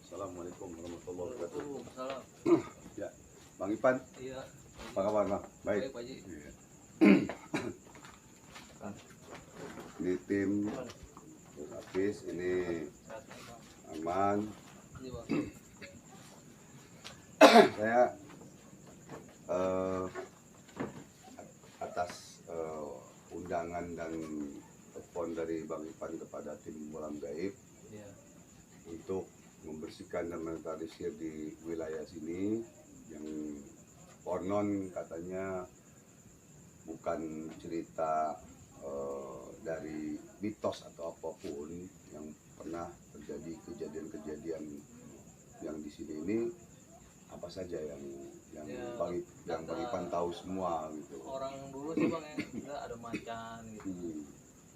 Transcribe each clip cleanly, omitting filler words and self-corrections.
Assalamualaikum warahmatullahi wabarakatuh. Waalaikumsalam. Ya, Bang Ipan. Iya. Apa kabar, Bang? Baik. Pak Haji. Iya. Ini tim Hafiz, ini Aman. Iya, Bang. Saya atas undangan dan telepon dari Bang Ipan kepada tim Bolam Gaib. Iya. Untuk membersihkan dan menetralisir di wilayah sini yang konon katanya bukan cerita dari mitos atau apapun yang pernah terjadi kejadian-kejadian yang di sini ini apa saja yang Ya, Bang Ipan tahu semua gitu. Orang dulu sih Bang ya, enggak ada macan gitu.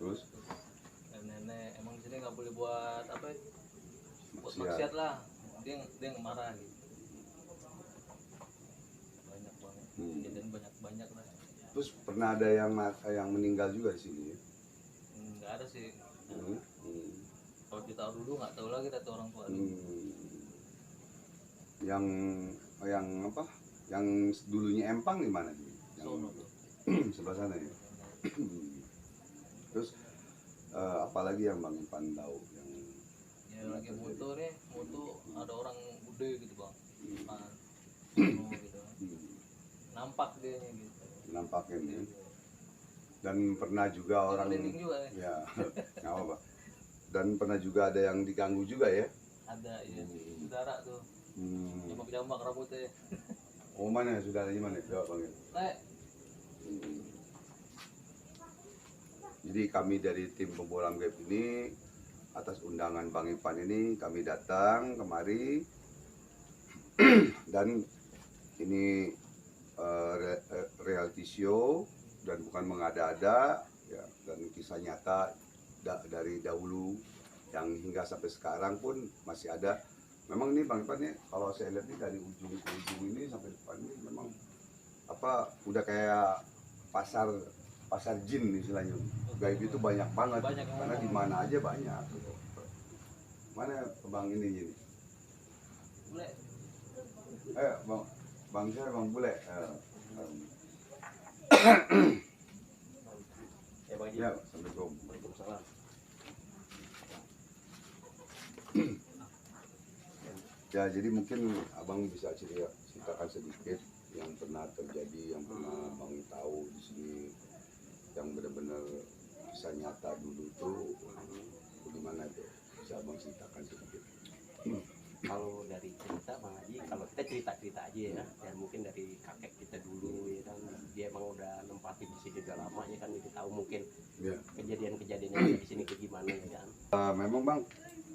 Terus nenek emang di sini nggak boleh buat apa ya? Buat maksiat lah. Dia marah gitu. Banyak banget. Kejadian banyak lah. Terus pernah ada yang meninggal juga di sini ya? Nggak ada sih. Kalau kita dulu nggak tahu lagi kata orang tua. Yang apa? Yang dulunya Empang di mana sih? Sono tuh. Sebelah sana ya. Terus apalagi yang Bang Ipan tahu yang ya lagi moto ada orang gede gitu Bang. Gitu. Nampak dia gitu. Nampaknya ya. Dan pernah juga orang juga, ya nggak apa-apa. Dan pernah juga ada yang diganggu juga ya? Ada ya, saudara tuh. Jambak rambutnya. Oh mana saudara di mana? Jawab Bang. Jadi kami dari tim Pembolam Gaib ini atas undangan Bang Ipan ini kami datang kemari dan ini reality show dan bukan mengada-ada ya, dan kisah nyata dari dahulu yang hingga sampai sekarang pun masih ada. Memang ini Bang Ipan ya, kalau saya lihat ini dari ujung ke ujung ini sampai depan ini memang apa udah kayak pasar jin istilahnya. Gaib itu banyak banget karena di mana aja banyak. Mana Bang ini? Bule. Bang saya Bang Bule. Ya, Assalamualaikum. Waalaikumsalam. Ya, jadi mungkin Abang bisa ceritakan sedikit yang pernah terjadi, yang pernah Bang tahu di sini, yang benar-benar kisah nyata dulu tuh bagaimana tuh? Bisa Abang ceritakan sedikit. Kalau dari cerita Bang Haji, kalau kita cerita aja ya, dan mungkin dari kakek kita dulu ya kan, dia emang udah nempatin di sini udah lama ya kan, kita tahu mungkin kejadian-kejadian yang ada di sini itu gimana ya kan? Memang Bang,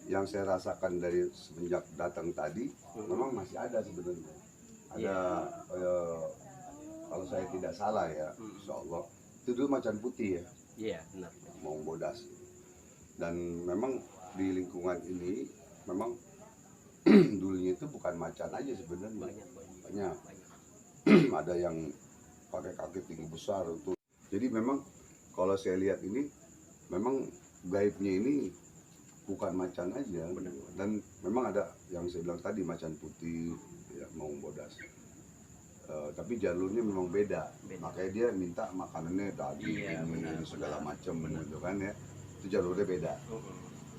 yang saya rasakan dari semenjak datang tadi, memang masih ada sebenarnya. Ada, kalau saya tidak salah ya, insya Allah, itu dulu macan putih ya, Iya benar. mau bodas. Dan memang di lingkungan ini, memang dulunya itu bukan macan aja sebenarnya. Banyak. Banyak. Ada yang pakai kaki tinggi besar untuk. Jadi memang kalau saya lihat ini, memang gaibnya ini bukan macan aja, dan memang ada yang saya bilang tadi macan putih ya, mau bodas. Tapi jalurnya memang beda. Makanya dia minta makanannya daging ini segala macam gitu kan ya, itu jalurnya beda.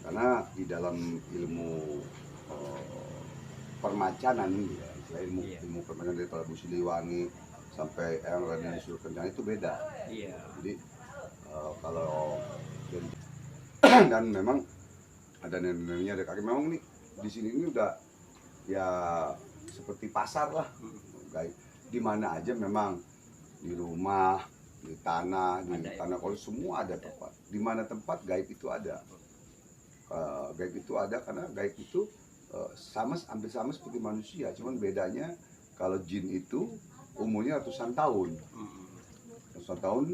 Karena di dalam ilmu permacanan ya, ilmu permacanan dari Prabu Siliwangi sampai yang Raden Disuruh Kencana itu beda. Jadi kalau dan memang ada nenek-neneknya, ada kakek, memang nih di sini ini udah ya seperti pasar lah. Gaib di mana aja, memang di rumah, di tanah kalau semua ada tempat. Di mana tempat gaib itu ada. Gaib itu ada karena gaib itu hampir sama seperti manusia, cuman bedanya kalau jin itu umurnya ratusan tahun. Ratusan tahun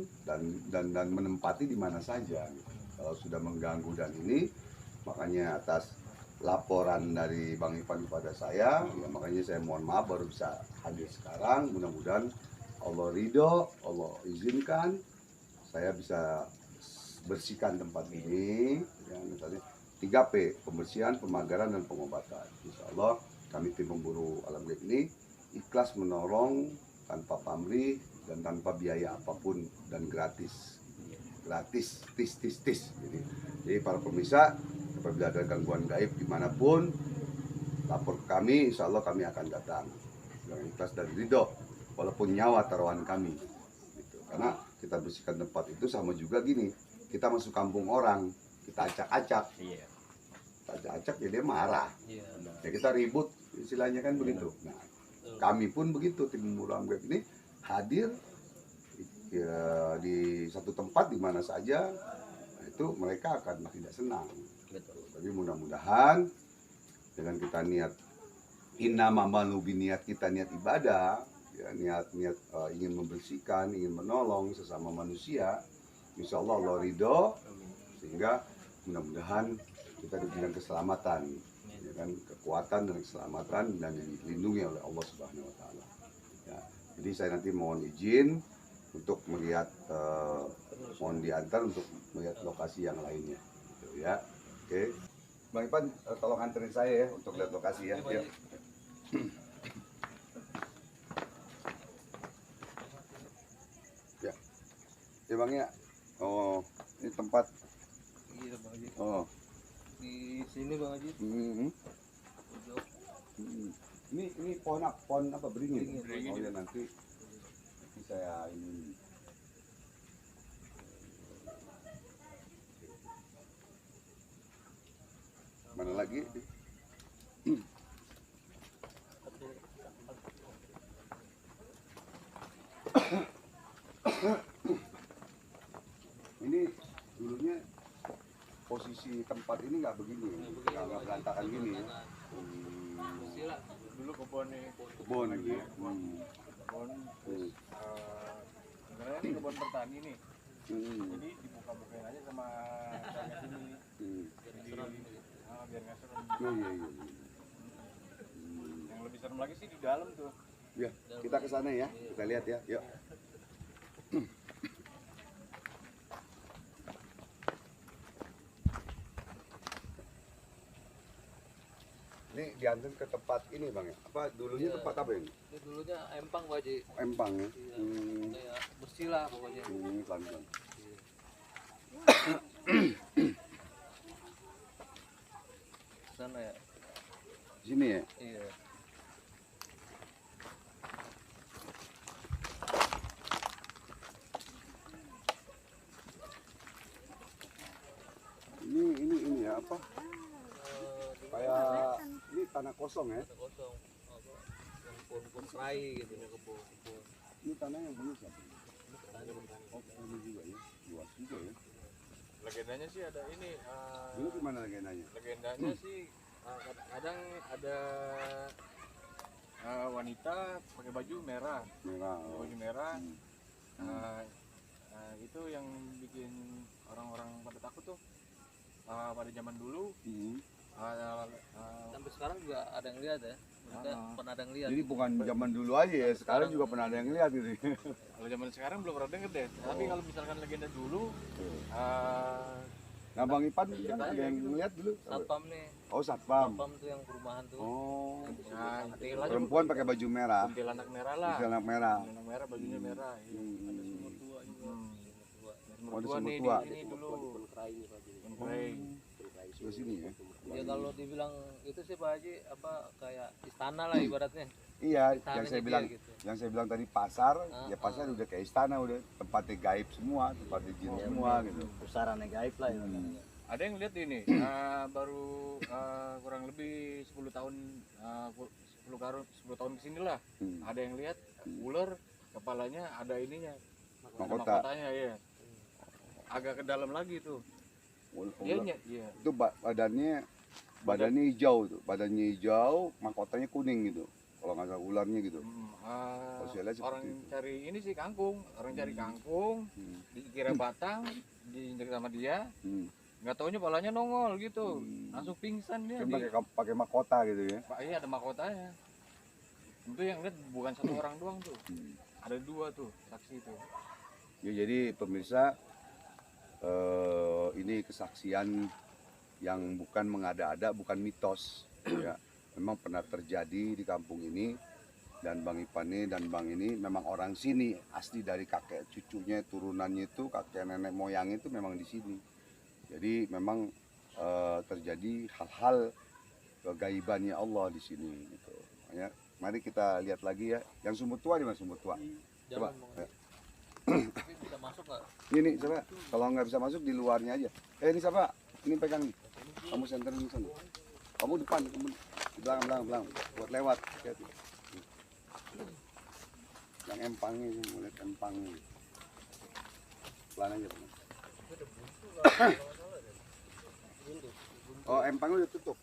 dan menempati di mana saja. Kalau sudah mengganggu dan ini, makanya atas laporan dari Bang Ivan kepada saya, ya makanya saya mohon maaf baru bisa hadir sekarang. Mudah-mudahan Allah ridho, Allah izinkan saya bisa bersihkan tempat ini, ya, misalnya 3P, pembersihan, pemagaran, dan pengobatan. Insya Allah kami tim pemburu alam gaib ini ikhlas menolong tanpa pamrih dan tanpa biaya apapun, dan gratis. Tis. Jadi para pemirsa, apabila ada gangguan gaib dimanapun, lapor ke kami, insya Allah kami akan datang dengan ikhlas dan ridho, walaupun nyawa taruhan kami gitu. Karena kita bersihkan tempat itu sama juga gini, kita masuk kampung orang, kita acak-acak, ya dia marah, ya kita ribut, istilahnya kan begitu. Nah, kami pun begitu, tim pemburu alam gaib ini hadir ya, di satu tempat di mana saja, nah, itu mereka akan tidak senang. Tapi mudah-mudahan dengan kita niat niat kita niat ibadah, ya, niat ingin membersihkan, ingin menolong sesama manusia, insya Allah Allah ridho, sehingga mudah-mudahan kita diberikan keselamatan, ya kan, kekuatan dan keselamatan, dan dilindungi oleh Allah Subhanahu Wa Taala. Ya, jadi saya nanti mohon izin untuk melihat, mohon diantar untuk melihat lokasi yang lainnya, gitu ya. Oke, Bang Ipan, tolong anterin saya ya untuk lihat lokasi ya. Yuk. Ya Bang ya. Oh, ini tempat. Iya Bang Haji. Oh. Di sini Bang Haji. Ini pohon apa beringin? Beringin. Oh ya, nanti saya ini. Mana lagi? Ini dulunya posisi tempat ini nggak begini, nggak berantakan gini ya. Sila. Dulu kebun Kebun gitu ya. sebenarnya ini kebun bertani nih, Hmm. jadi dibuka-bukain aja sama warga sini. Biar nggak serem. Iya. Yang lebih serem lagi sih di dalam tuh. Ya, kita ke sana ya, kita lihat ya, yuk. Ini diantar ke tempat ini Bang ya? Apa dulunya tempat apa ini? Ini dulunya empang Pak Haji. Empang ya? Iya. Kayak bersih lah pokoknya. Pelan-pelan. Sana ya. Sini ya? Iya. Ini ya apa? Kayak ini tanah kosong ya? Ada kosong. Apa? Yang pohon-pohon serai gitu ya, kebun. Ini tanah yang punya siapa? Ada bertani. Oh, ini juga ya, luas juga ya. legendanya sih ada ini. Dulu gimana legendanya? Legendanya sih kadang ada wanita pakai baju merah, Merah. pakai Oh. baju merah. Hmm. Itu yang bikin orang-orang pada takut tuh. Pada zaman dulu Hmm. Sampai sekarang juga ada yang lihat ya. Mereka pernah ada yang lihat. Jadi bukan zaman dulu aja ya, sekarang juga pernah ada yang lihat gitu. kalau zaman sekarang belum pernah denger deh. Tapi kalau misalkan legenda dulu, Nah Bang Ipan kan ada yang ngeliat dulu. Satpam nih. Oh satpam. Satpam tuh yang perumahan tuh. Oh. nah, istilahnya Perempuan pakai baju merah, kuntilanak merah lah. celana merah. Kuntilanak merah, bajunya merah. Iya. Hmm. Sumur tua juga. Oh, ada Tua sumur nih tua. di ini dulu. Kerai nih Pak Haji. Kunkrei. Sebelah sini ya. Ya kalau dibilang itu sih Pak Haji apa kayak istana lah ibaratnya. Iya, Istananya yang saya dia bilang, gitu. yang saya bilang tadi pasar, ya pasar udah kayak istana, udah tempatnya gaib semua, tempatnya jin semua gitu. Pusarannya gaib lah ya. Ada yang lihat ini, baru kurang lebih 10 tahun 10 tahun kesini lah. Hmm. Ada yang lihat ular kepalanya ada ininya, ada Mahkota. mahkotanya ya. Agak ke dalam lagi tuh. Ular. Iya. Itu badannya hijau tuh, badannya hijau, mahkotanya kuning gitu. Kalau nggak salah ularnya gitu. Saya lihat seperti Orang itu. cari ini sih kangkung, orang cari kangkung, Hmm. dikira batang, diinjek sama dia, Hmm. nggak taunya palanya nongol gitu, Hmm. langsung pingsan dia. Kan pakai mahkota gitu ya. Pak, iya ada mahkotanya. Itu yang lihat bukan satu orang doang tuh, Hmm. ada 2 tuh saksi tuh. Ya jadi pemirsa, ini kesaksian yang bukan mengada-ada, bukan mitos. Ya, memang pernah terjadi di kampung ini, dan Bang Ipane dan Bang ini memang orang sini, asli dari kakek cucunya, turunannya itu kakek nenek moyang itu memang di sini. Jadi memang terjadi hal-hal kegaibannya Allah di sini. Gitu. Makanya, mari kita lihat lagi ya. Yang sumur tua di mana sumur tua? Coba. Jangan Ya. tapi bisa masuk nggak? Ini siapa? Kalau nggak bisa masuk di luarnya aja. Ini siapa? Ini pegang nih. Kamu senterin di sana. Kamu depan, kamu belakang. Buat lewat. Hati-hati. Yang empangnya, yang lihat empangnya. Pelan aja. Pelan. Oh, empangnya udah tutup.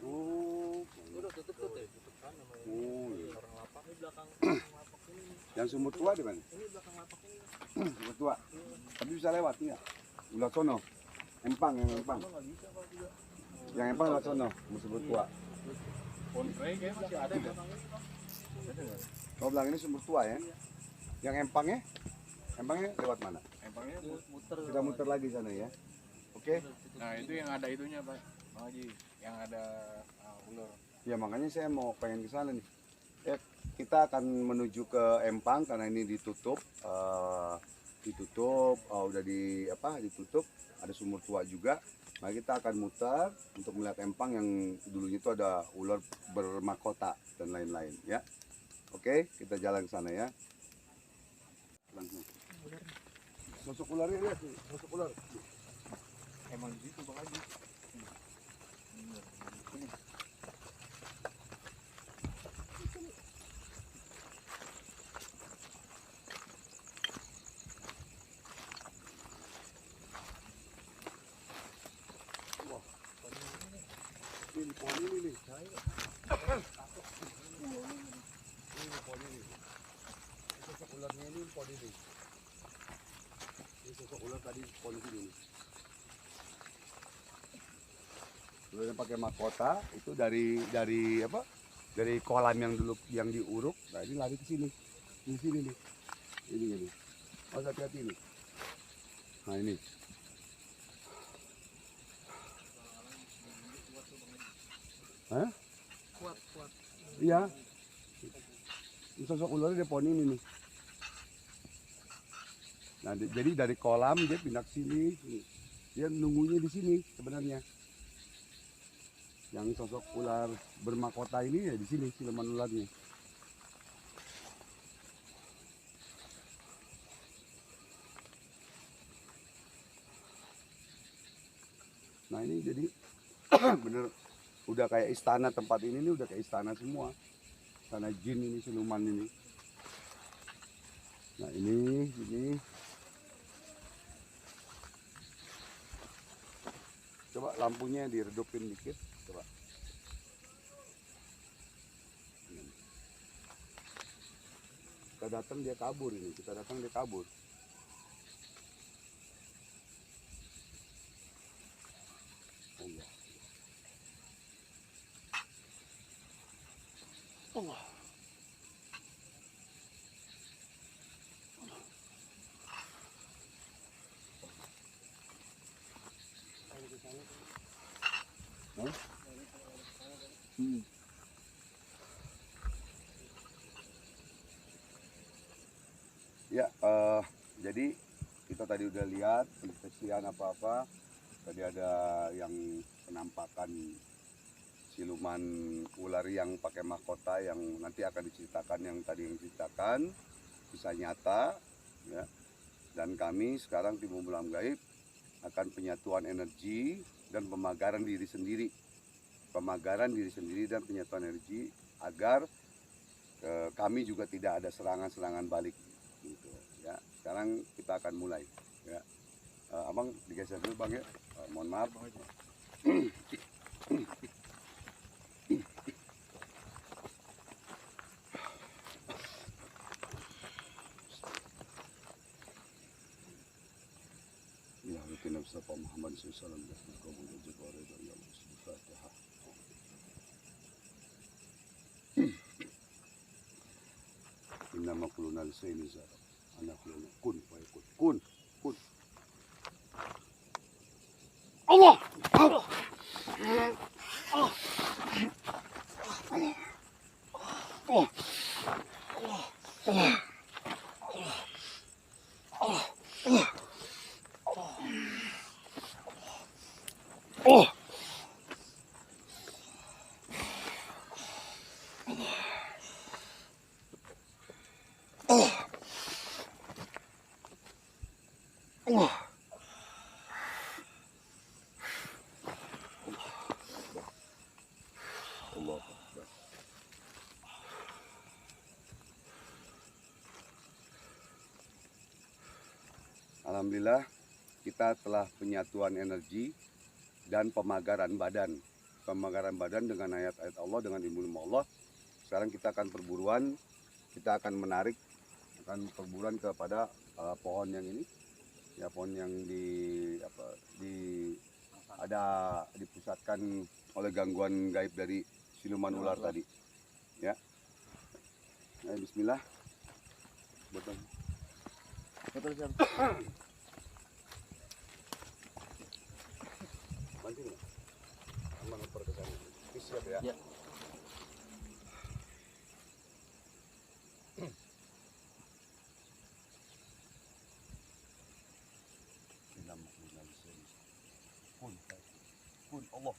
Oh, Udah tutup tuh. oh iya. Orang lapak ini belakang lapak ini. Yang sumur tua di mana? Ini belakang lapak ini. Sumur tua. Tapi bisa lewat enggak? Ulah sono. Empang, yang empang. Yang empang ulah sono, sumur tua. Kontrei kayaknya masih ada kan? Kau bilang ini sumur tua ya? Yang empangnya lewat mana? Empangnya Muter. Kita muter lagi sana ya. Oke? nah itu yang ada itunya Pak Bang Haji, yang ada ular. Ya makanya saya mau pengen ke sana nih. Ya, kita akan menuju ke Empang karena ini ditutup, udah ditutup. Ada sumur tua juga. Nah kita akan muter untuk melihat Empang yang dulunya itu ada ular bermahkota dan lain-lain ya. Oke, kita jalan ke sana ya. Langsung. Sosok ularnya lihat nih, sosok ular. Emang di situ Bang Haji. Ini pohon ini nih. Ini pohon ini. Sosok ularnya ini pohon ini. Ini sosok ular tadi pohon ini. Ularnya pakai mahkota itu dari apa? Dari kolam yang dulu yang diuruk. Nah ini lari ke sini. Di sini nih. Ini. Harus hati-hati nih. Nah ini. Hah? Kuat. Iya. Ini sosok ularnya di pohon ini nih. Nah, jadi dari kolam dia pindah ke sini. Dia nunggunya di sini sebenarnya. Yang sosok ular bermahkota ini ya di sini siluman ularnya. Nah ini jadi bener udah kayak istana, tempat ini nih udah kayak istana semua. Istana jin ini, siluman ini. Nah ini Coba lampunya diredupin dikit. Coba. Kita datang dia kabur ini. Kita datang dia kabur. Allah. Allah. Ya, jadi kita tadi udah lihat pendeteksian apa-apa. Tadi ada yang penampakan siluman ular yang pakai mahkota yang nanti akan diceritakan, yang tadi yang diceritakan bisa nyata, ya. Dan kami sekarang tim Pembunuhan Gaib akan penyatuan energi dan pemagaran diri sendiri. Pemagaran diri sendiri dan penyatuan energi agar kami juga tidak ada serangan-serangan balik. Gitu, ya. Sekarang kita akan mulai. Ya. Abang digeser dulu bang ya. Mohon maaf. Ya, Nabi Muhammad SAW. Inna makuluna lisaini zara. Anak kuluna kun fayakun. Kun. Allah. Allah. Allah. Allah. Allah. Oh. Oh. Oh. Allah. Alhamdulillah kita telah penyatuan energi dan pemagaran badan dengan ayat-ayat Allah, dengan ilmu Allah. Sekarang kita akan perburuan, kita akan menarik, akan perburuan kepada pohon yang ini, ya pohon yang dipusatkan oleh gangguan gaib dari siluman ular tadi, ya. Nah, Bismillah. Betul. Bantu nggak? Aman perkesan. Siap ya. Ya. Kun Allah.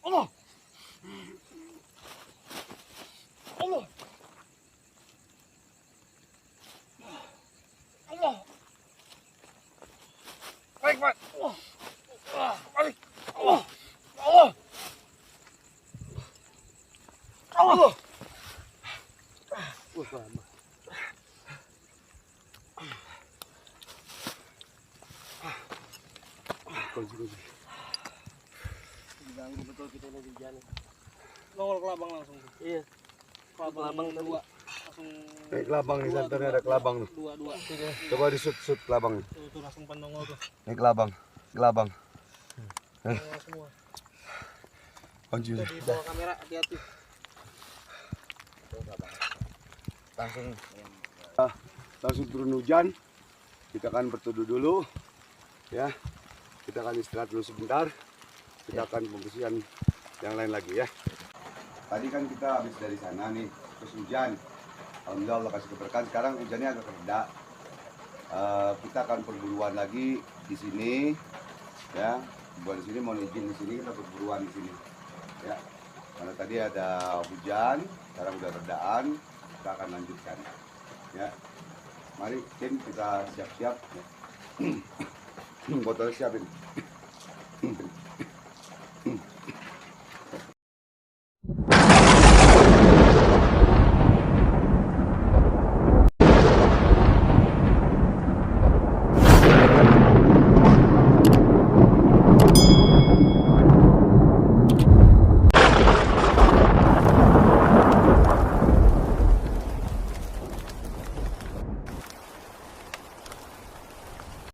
Allah. Allah. Allah. Baik, Pak. Allah. Baik. Allah. Allah. Allah. Diganggu betul kita ini di jalan. Nongol kelabang langsung. Iya. Kelabang tadi. Langsung Kelabang nih, santarnya ada kelabang tuh. dua. Coba disut kelabang. Tuh langsung penongol tuh. Ini kelabang. Semua. Kunci. Di bawah kamera hati-hati. Langsung turun hujan. Kita akan berteduh dulu, ya. Kita akan istirahat dulu sebentar. Kita akan pembersihan yang lain lagi ya. Tadi kan kita habis dari sana nih, terus hujan. Alhamdulillah Allah kasih keberkahan. Sekarang hujannya agak reda. Kita akan perburuan lagi di sini, ya. Buat di sini mau izin di sini, kita perburuan di sini, ya. Karena tadi ada hujan, sekarang udah redaan, kita akan lanjutkan, ya. Mari tim kita siap-siap. Botol siapin.